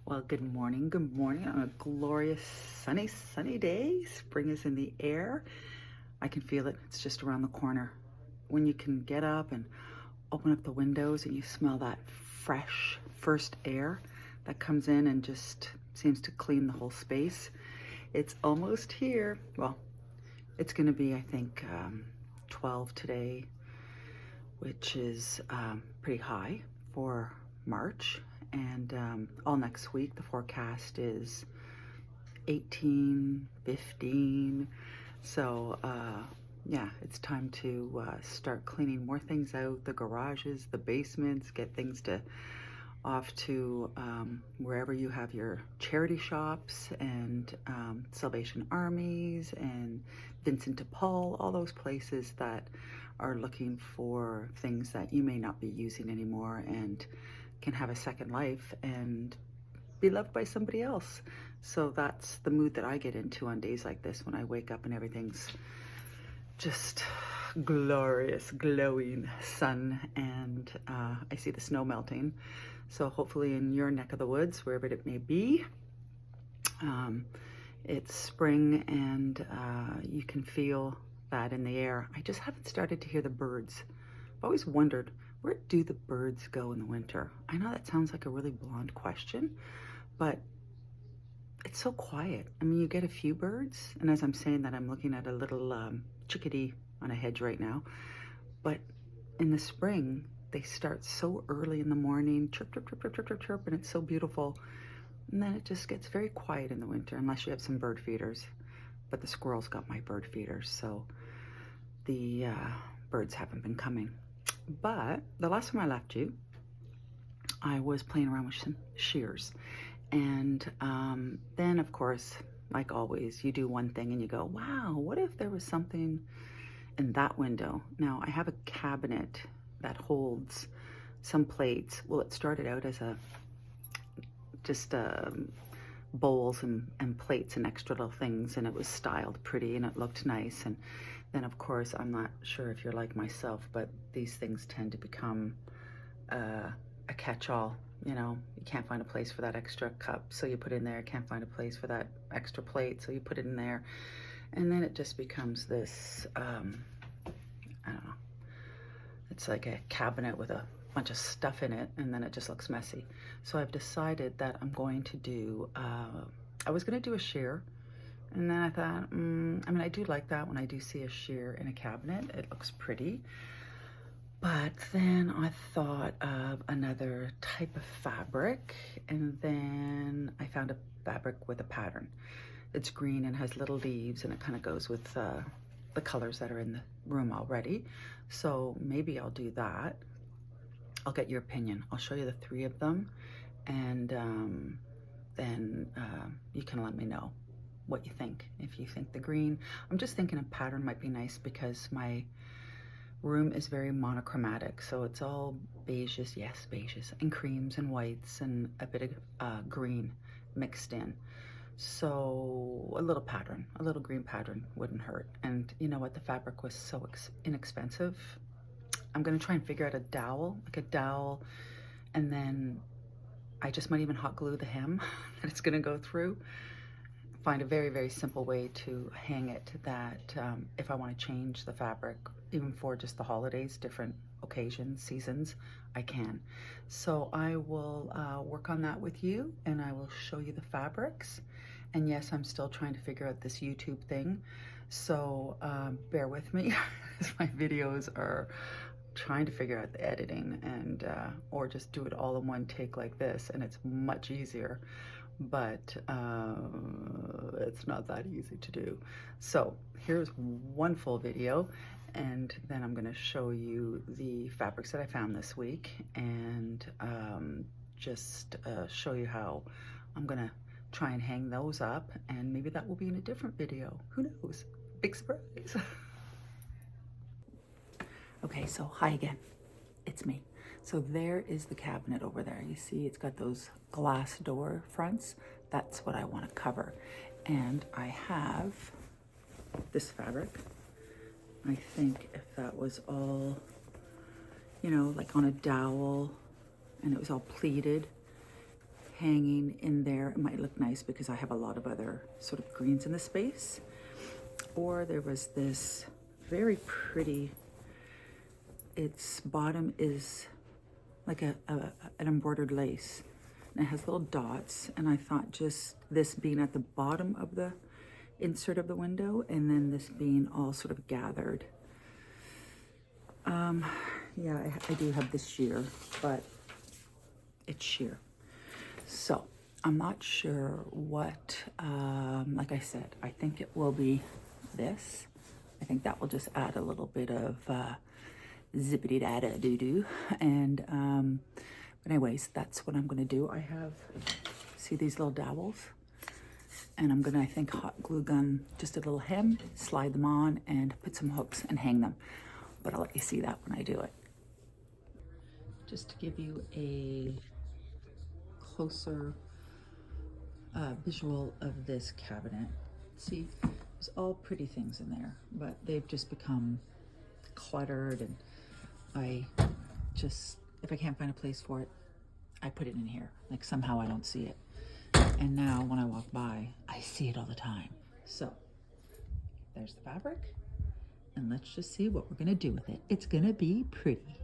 Well, good morning. Good morning on a glorious sunny day. Spring is in the air. I can feel it. It's just around the corner. When you can get up and open up the windows and you smell that fresh first air that comes in and just seems to clean the whole space. It's almost here. Well, it's going to be, I think, 12 today, which is pretty high for March. And all next week, the forecast is 18, 15. So yeah, it's time to start cleaning more things out, the garages, the basements, get things off to wherever you have your charity shops and Salvation Armies and Vincent de Paul, all those places that are looking for things that you may not be using anymore and can have a second life and be loved by somebody else. So that's the mood that I get into on days like this, when I wake up and everything's just glorious, glowing sun, and I see the snow melting. So hopefully in your neck of the woods, wherever it may be, it's spring and you can feel that in the air. I just haven't started to hear the birds. I've always wondered, where do the birds go in the winter? I know that sounds like a really blonde question, but it's so quiet. I mean, you get a few birds, and as I'm saying that, I'm looking at a little chickadee on a hedge right now. But in the spring, they start so early in the morning, chirp, chirp, chirp, chirp, chirp, chirp, chirp, and it's so beautiful. And then it just gets very quiet in the winter, unless you have some bird feeders. But the squirrels got my bird feeders, so the birds haven't been coming. But the last time I left you, I was playing around with some shears. And then, of course, like always, you do one thing and you go, wow, what if there was something in that window? Now, I have a cabinet that holds some plates. Well, it started out as just bowls and plates and extra little things, and it was styled pretty and it looked nice. And then, of course, I'm not sure if you're like myself, but these things tend to become a catch-all. You know, you can't find a place for that extra cup, so you put it in there. Can't find a place for that extra plate, so you put it in there. And then it just becomes this, I don't know, it's like a cabinet with a bunch of stuff in it, and then it just looks messy. So I've decided that I'm going to do, I was going to do a shear, and then I thought, I mean, I do like that when I do see a shear in a cabinet. It looks pretty. But then I thought of another type of fabric, and then I found a fabric with a pattern. It's green and has little leaves, and it kind of goes with the colors that are in the room already. So maybe I'll do that. I'll get your opinion. I'll show you the 3 of them, and then you can let me know what you think. If you think the green, I'm just thinking a pattern might be nice because my room is very monochromatic, so it's all beiges, yes, beiges, and creams and whites and a bit of green mixed in. So a little pattern, a little green pattern wouldn't hurt. And you know what, the fabric was so inexpensive. I'm gonna try and figure out a dowel, and then I just might even hot glue the hem that it's gonna go through. Find a very, very simple way to hang it that if I want to change the fabric, even for just the holidays, different occasions, seasons, I can. So I will work on that with you, and I will show you the fabrics. And yes, I'm still trying to figure out this YouTube thing. So bear with me, because my videos are trying to figure out the editing, and or just do it all in one take like this, and it's much easier. But it's not that easy to do. So here's one full video, and then I'm gonna show you the fabrics that I found this week, and just show you how I'm gonna try and hang those up, and maybe that will be in a different video. Who knows? Big surprise. Okay, so hi again. It's me. So there is the cabinet over there. You see it's got those glass door fronts. That's what I want to cover. And I have this fabric. I think if that was all, you know, like on a dowel, and it was all pleated, hanging in there. It might look nice because I have a lot of other sort of greens in the space. Or there was this very pretty, its bottom is like an embroidered lace. And it has little dots, and I thought just this being at the bottom of the insert of the window and then this being all sort of gathered. Yeah, I do have this sheer, but it's sheer. So I'm not sure what, like I said, I think it will be this. I think that will just add a little bit of zippity-da-da-doo-doo. And but anyways, that's what I'm gonna do. I have, see these little dowels? And I'm gonna, I think, hot glue gun just a little hem, slide them on, and put some hooks and hang them. But I'll let you see that when I do it. Just to give you a closer visual of this cabinet. See, there's all pretty things in there, but they've just become cluttered, and I just, if I can't find a place for it, I put it in here. Like somehow I don't see it. And now when I walk by, I see it all the time. So there's the fabric, and let's just see what we're gonna do with it. It's gonna be pretty.